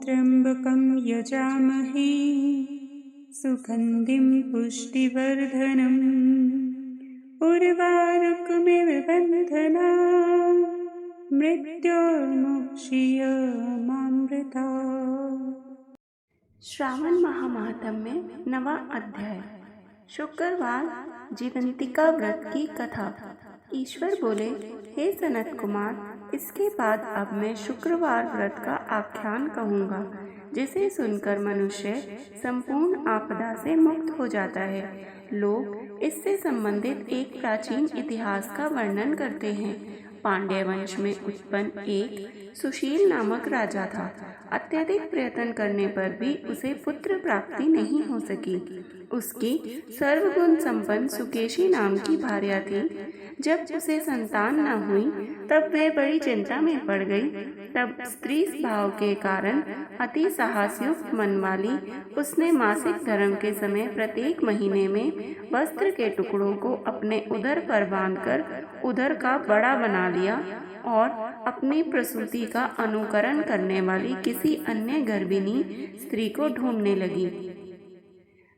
त्र्यम्बकं यजामहे सुगन्धिं पुष्टिवर्धनम् उर्वारुकमिव बन्धनान् मृत्योर्मुक्षीयमामृता। श्रावण महात्म्य में 9वां अध्याय। शुक्रवार जीवंतिका व्रत की कथा। ईश्वर बोले, हे सनत कुमार, इसके बाद अब मैं शुक्रवार व्रत का आख्यान कहूँगा, जिसे सुनकर मनुष्य संपूर्ण आपदा से मुक्त हो जाता है। लोग इससे संबंधित एक प्राचीन इतिहास का वर्णन करते हैं। पांड्य वंश में उत्पन्न एक सुशील नामक राजा था। अत्यधिक प्रयत्न करने पर भी उसे पुत्र प्राप्ति नहीं हो सकी। उसकी सर्वगुण संपन्न सुकेशी नाम की भार्या थी। जब उसे संतान न हुई तब वह बड़ी चिंता में पड़ गई। तब स्त्री भाव के कारण अति साहसयुक्त मन वाली उसने मासिक धर्म के समय प्रत्येक महीने में वस्त्र के टुकड़ों को अपने उदर पर बांधकर उदर का बड़ा बना लिया और अपनी प्रसूति का अनुकरण करने वाली किसी अन्य गर्भिणी स्त्री को ढूंढने लगी।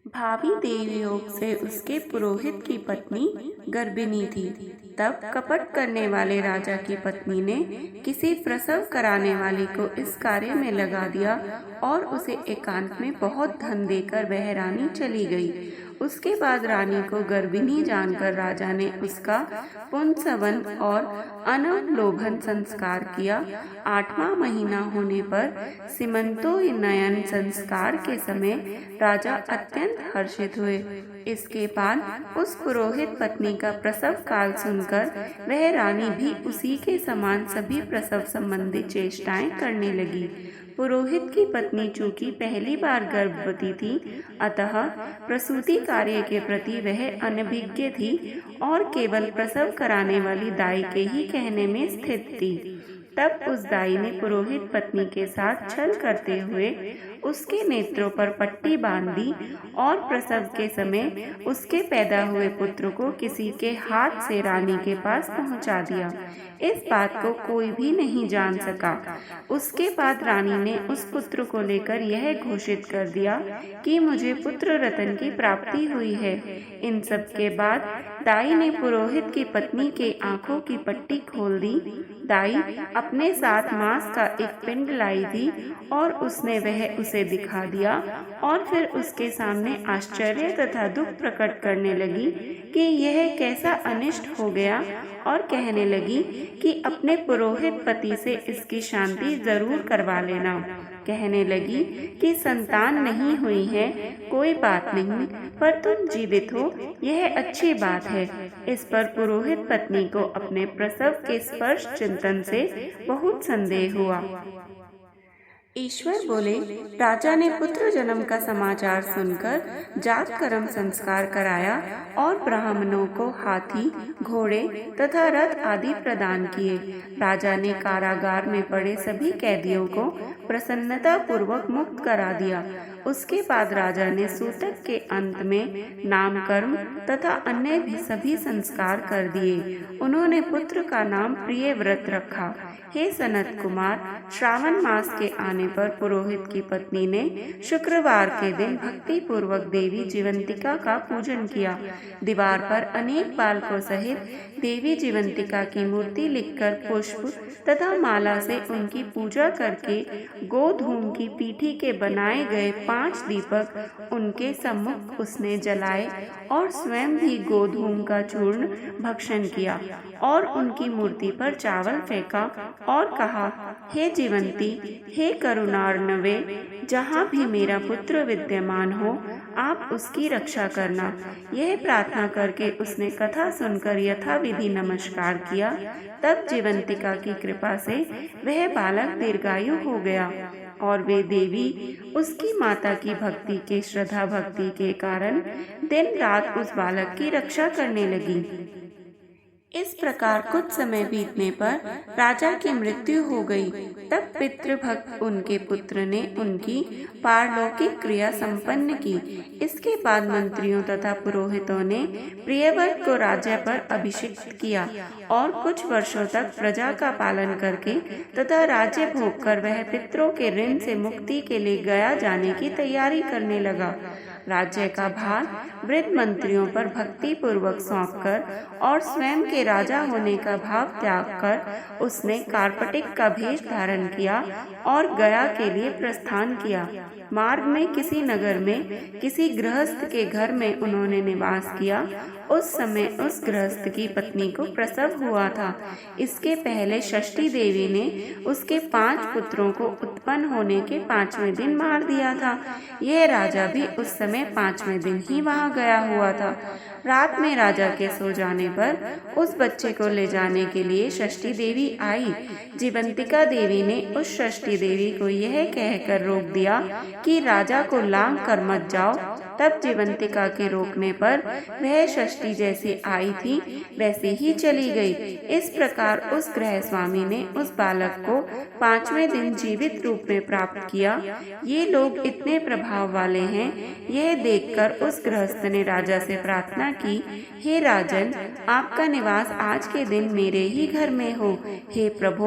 भावी देवयोग से उसके पुरोहित की पत्नी गर्भिणी थी। तब कपट करने वाले राजा की पत्नी ने किसी प्रसव कराने वाली को इस कार्य में लगा दिया और उसे एकांत में बहुत धन देकर वह रानी चली गई। उसके बाद रानी को गर्भिणी जानकर राजा ने उसका पुंसवन और अनवलोभन संस्कार किया। 8वां महीना होने पर सीमंतोन्नयन संस्कार के समय राजा अत्यंत हर्षित हुए। इसके बाद उस पुरोहित पत्नी का प्रसव काल सुनकर वह रानी भी उसी के समान सभी प्रसव संबंधी चेष्टाएं करने लगी। पुरोहित की पत्नी चूंकि पहली बार गर्भवती थी, अतः प्रसूति कार्य के प्रति वह अनभिज्ञ थी और केवल प्रसव कराने वाली दाई के ही कहने में स्थित थी। तब उस दाई ने पुरोहित पत्नी के साथ छल करते हुए उसके नेत्रों पर पट्टी बांध दी और प्रसव के समय उसके पैदा हुए पुत्र को किसी के हाथ से रानी के पास पहुंचा दिया। इस बात को कोई भी नहीं जान सका। उसके बाद रानी ने उस पुत्र को लेकर यह घोषित कर दिया कि मुझे पुत्र रतन की प्राप्ति हुई है। इन सब के बाद दाई ने पुरोहित की पत्नी के आंखों की पट्टी खोल दी। दाई अपने साथ मांस का एक पिंड लाई थी और उसने वह उसे दिखा दिया और फिर उसके सामने आश्चर्य तथा दुख प्रकट करने लगी कि यह कैसा अनिष्ट हो गया और कहने लगी कि अपने पुरोहित पति से इसकी शांति जरूर करवा लेना। कहने लगी कि संतान नहीं हुई है, कोई बात नहीं, पर तुम जीवित हो, यह अच्छी बात है। इस पर पुरोहित पत्नी को अपने प्रसव के स्पर्श चिंतन से बहुत संदेह हुआ। ईश्वर बोले, राजा ने पुत्र जन्म का समाचार सुनकर जात कर्म संस्कार कराया और ब्राह्मणों को हाथी, घोड़े तथा रथ आदि प्रदान किए। राजा ने कारागार में पड़े सभी कैदियों को प्रसन्नता पूर्वक मुक्त करा दिया। उसके बाद राजा ने सूतक के अंत में नामकर्म तथा अन्य भी सभी संस्कार कर दिए। उन्होंने पुत्र का नाम प्रियव्रत रखा। हे सनत कुमार, श्रावण मास के आने पर पुरोहित की पत्नी ने शुक्रवार के दिन भक्ति पूर्वक देवी जीवंतिका का पूजन किया। दीवार पर अनेक बालकों सहित देवी जीवंतिका की मूर्ति लिखकर पुष्प तथा माला से उनकी पूजा करके गोधूम की पीठी के बनाए गए 5 दीपक उनके सम्मुख उसने जलाए और स्वयं भी गोधूम का चूर्ण भक्षण किया और उनकी मूर्ति पर चावल फेंका और कहा, हे जीवंती, हे करुणार्णवे, जहाँ भी मेरा पुत्र विद्यमान हो आप उसकी रक्षा करना। यह प्रार्थना करके उसने कथा सुनकर यथाविधि नमस्कार किया। तब जीवंतिका की कृपा से वह बालक दीर्घायु हो गया और वे देवी उसकी माता की भक्ति के श्रद्धा भक्ति के कारण दिन रात उस बालक की रक्षा करने लगी। इस प्रकार कुछ समय बीतने पर राजा की मृत्यु हो गई। तब पितृभक्त उनके पुत्र ने उनकी पारलौकिक क्रिया संपन्न की। इसके बाद मंत्रियों तथा पुरोहितों ने प्रियव्रत को राज्य पर अभिषिक्त किया और कुछ वर्षों तक प्रजा का पालन करके तथा राज्य भोग कर वह पितरों के ऋण से मुक्ति के लिए गया जाने की तैयारी करने लगा। राज्य का भार वृद्ध मंत्रियों पर भक्ति पूर्वक सौंपकर और स्वयं के राजा होने का भाव त्याग कर उसने कार्पटिक का भेष धारण किया और गया के लिए प्रस्थान किया। मार्ग में किसी नगर में किसी गृहस्थ के घर में उन्होंने निवास किया। उस समय उस गृहस्थ की पत्नी को प्रसव हुआ था। इसके पहले षष्ठी देवी ने उसके 5 पुत्रों को उत्पन्न होने के 5वें दिन मार दिया था। यह राजा भी उस समय 5वें दिन ही वहां गया हुआ था। रात में राजा के सो जाने पर उस बच्चे को ले जाने के लिए षष्ठी देवी आई। जीवंतिका देवी ने उस षष्ठी देवी को यह कहकर रोक दिया कि राजा को लांग कर मत जाओ। तब जीवंतिका के रोकने पर वह षष्ठी जैसी आई थी वैसे ही चली गई। इस प्रकार उस गृह स्वामी ने उस बालक को 5वें दिन जीवित रूप में प्राप्त किया। ये लोग इतने प्रभाव वाले हैं, यह देखकर उस गृहस्थ ने राजा से प्रार्थना की, हे राजन, आपका निवास आज के दिन मेरे ही घर में हो। हे प्रभु,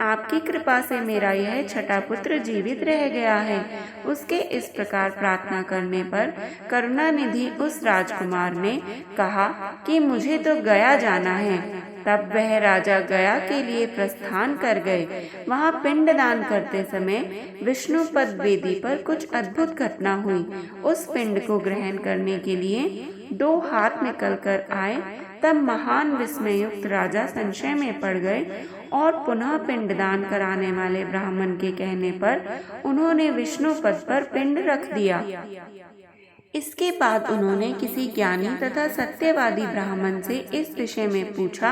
आपकी कृपा से मेरा यह छठा पुत्र जीवित रह गया है। उसके इस प्रकार प्रार्थना करने पर करुणानिधि उस राजकुमार ने कहा कि मुझे तो गया जाना है। तब वह राजा गया के लिए प्रस्थान कर गए। वहां पिंडदान करते समय विष्णुपद वेदी पर कुछ अद्भुत घटना हुई। उस पिंड को ग्रहण करने के लिए 2 हाथ निकल कर आए। तब महान विस्मयुक्त राजा संशय में पड़ गए और पुनः पिंडदान कराने वाले ब्राह्मण के कहने पर उन्होंने विष्णुपद पर पिंड रख दिया। इसके बाद उन्होंने किसी ज्ञानी तथा सत्यवादी ब्राह्मण से इस विषय में पूछा।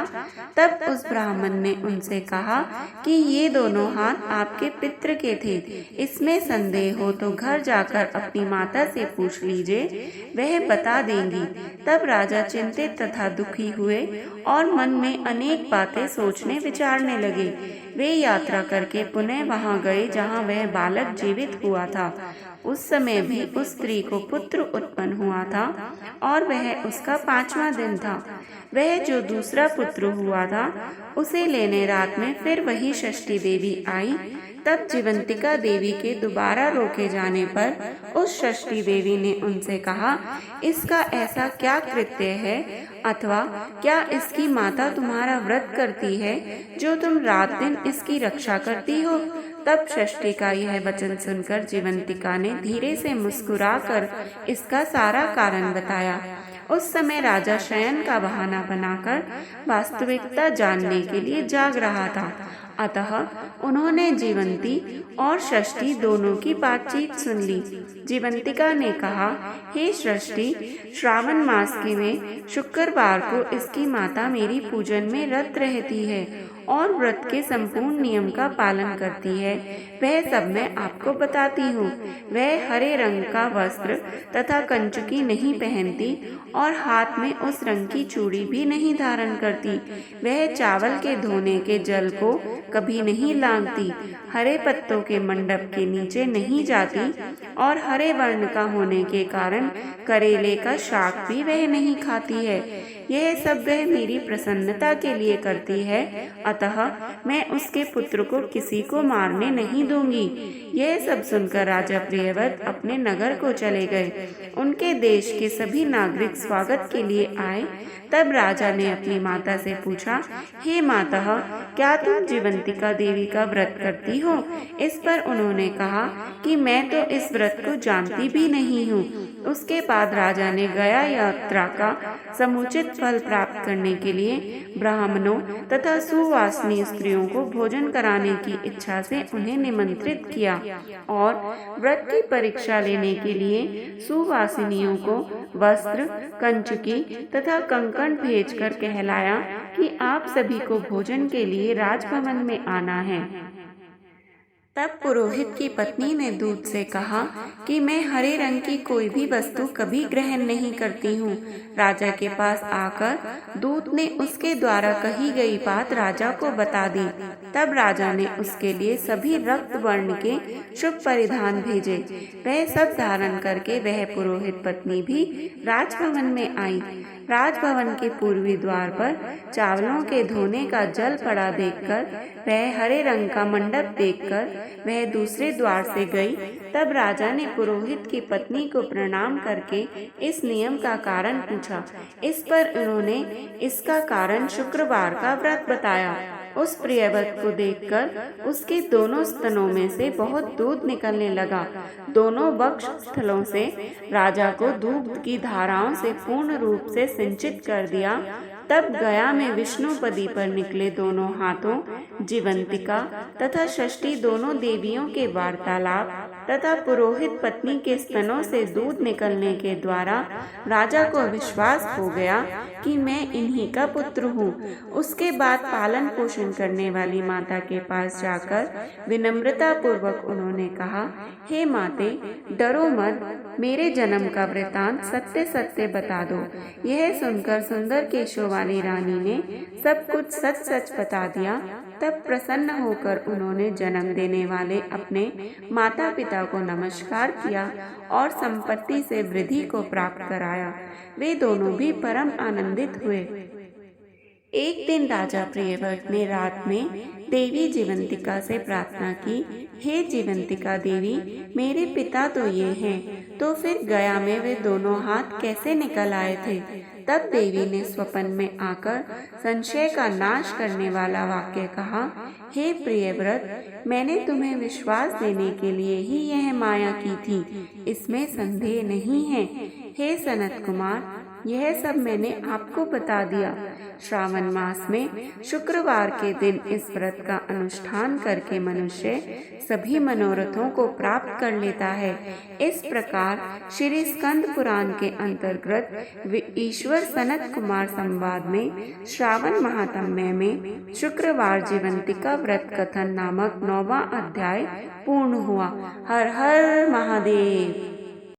तब उस ब्राह्मण ने उनसे कहा कि ये दोनों हाथ आपके पितृ के थे। इसमें संदेह हो तो घर जाकर अपनी माता से पूछ लीजिए, वह बता देंगी। तब राजा चिंतित तथा दुखी हुए और मन में अनेक बातें सोचने विचारने लगे। वे यात्रा करके पुनः वहां गए जहां वह बालक जीवित हुआ था। उस समय भी उस स्त्री को पुत्र उत्पन्न हुआ था और वह उसका 5वां दिन था। वह जो दूसरा पुत्र हुआ था उसे लेने रात में फिर वही षष्ठी देवी आई। तब जीवंतिका देवी के दोबारा रोके जाने पर उस षष्ठी देवी ने उनसे कहा, इसका ऐसा क्या कृत्य है अथवा क्या इसकी माता तुम्हारा व्रत करती है जो तुम रात दिन इसकी रक्षा करती हो? तब षष्ठी का यह वचन सुनकर जीवंतिका ने धीरे से मुस्कुराकर इसका सारा कारण बताया। उस समय राजा शयन का बहाना बनाकर वास्तविकता जानने के लिए जाग रहा था। अतः उन्होंने जीवंती और षष्ठी दोनों की बातचीत सुन ली। जीवंतिका ने कहा, हे षष्ठी, श्रावण मास के में शुक्रवार को इसकी माता मेरी पूजन में रत रहती है और व्रत के संपूर्ण नियम का पालन करती है। वह सब मैं आपको बताती हूँ। वह हरे रंग का वस्त्र तथा कंचुकी नहीं पहनती और हाथ में उस रंग की चूड़ी भी नहीं धारण करती। वह चावल के धोने के जल को कभी नहीं लांघती, हरे पत्तों के मंडप के नीचे नहीं जाती और हरे वर्ण का होने के कारण करेले का शाक भी वह नहीं खाती है। यह सब वह मेरी प्रसन्नता के लिए करती है, अतः मैं उसके पुत्र को किसी को मारने नहीं दूंगी। यह सब सुनकर राजा प्रियव्रत अपने नगर को चले गए। उनके देश के सभी नागरिक स्वागत के लिए आए। तब राजा ने अपनी माता से पूछा, हे माता, क्या तुम जीवंतिका देवी का व्रत करती हो? इस पर उन्होंने कहा कि मैं तो इस व्रत को जानती भी नहीं हूँ। उसके बाद राजा ने गया यात्रा का समुचित फल प्राप्त करने के लिए ब्राह्मणों तथा सुवासिनी स्त्रियों को भोजन कराने की इच्छा से उन्हें निमंत्रित किया और व्रत की परीक्षा लेने के लिए सुवासिनियों को वस्त्र, कंचुकी तथा कंकण भेजकर कहलाया कि आप सभी को भोजन के लिए राजभवन में आना है। तब पुरोहित की पत्नी ने दूत से कहा कि मैं हरे रंग की कोई भी वस्तु कभी ग्रहण नहीं करती हूँ। राजा के पास आकर दूत ने उसके द्वारा कही गई बात राजा को बता दी। तब राजा ने उसके लिए सभी रक्त वर्ण के शुभ परिधान भेजे। वह सब धारण करके वह पुरोहित पत्नी भी राजभवन में आई। राजभवन के पूर्वी द्वार पर चावलों के धोने का जल पड़ा देखकर, वह हरे रंग का मंडप देखकर वह दूसरे द्वार से गई। तब राजा ने पुरोहित की पत्नी को प्रणाम करके इस नियम का कारण पूछा। इस पर उन्होंने इसका कारण शुक्रवार का व्रत बताया। उस प्रियव्रत को देखकर उसके दोनों स्तनों में से बहुत दूध निकलने लगा। दोनों वक्ष स्थलों से राजा को दूध की धाराओं से पूर्ण रूप से सिंचित कर दिया। तब गया में विष्णुपदी पर निकले दोनों हाथों, जीवंतिका तथा षष्ठी दोनों देवियों के वार्तालाप तथा पुरोहित पत्नी के स्तनों से दूध निकलने के द्वारा राजा को विश्वास हो गया कि मैं इन्हीं का पुत्र हूँ। उसके बाद पालन पोषण करने वाली माता के पास जाकर विनम्रता पूर्वक उन्होंने कहा, हे माते, डरो मत, मेरे जन्म का वृतांत सत्य सत्य बता दो। यह सुनकर सुंदर केशों वाली रानी ने सब कुछ सच सच बता दिया। तब प्रसन्न होकर उन्होंने जन्म देने वाले अपने माता पिता को नमस्कार किया और संपत्ति से वृद्धि को प्राप्त कराया। वे दोनों भी परम आनंदित हुए। एक दिन राजा प्रियव्रत ने रात में देवी जीवंतिका से प्रार्थना की, हे जीवंतिका देवी, मेरे पिता तो ये हैं, तो फिर गया में वे दोनों हाथ कैसे निकल आए थे? तब देवी ने स्वप्न में आकर संशय का नाश करने वाला वाक्य कहा, हे प्रियव्रत, मैंने तुम्हें विश्वास देने के लिए ही यह माया की थी, इसमें संदेह नहीं है। हे सनत कुमार, यह सब मैंने आपको बता दिया। श्रावण मास में शुक्रवार के दिन इस व्रत का अनुष्ठान करके मनुष्य सभी मनोरथों को प्राप्त कर लेता है। इस प्रकार श्री स्कंद पुराण के अंतर्गत ईश्वर सनत कुमार संवाद में श्रावण महात्म्य में शुक्रवार जीवंतिका व्रत कथन नामक 9वां अध्याय पूर्ण हुआ। हर हर महादेव।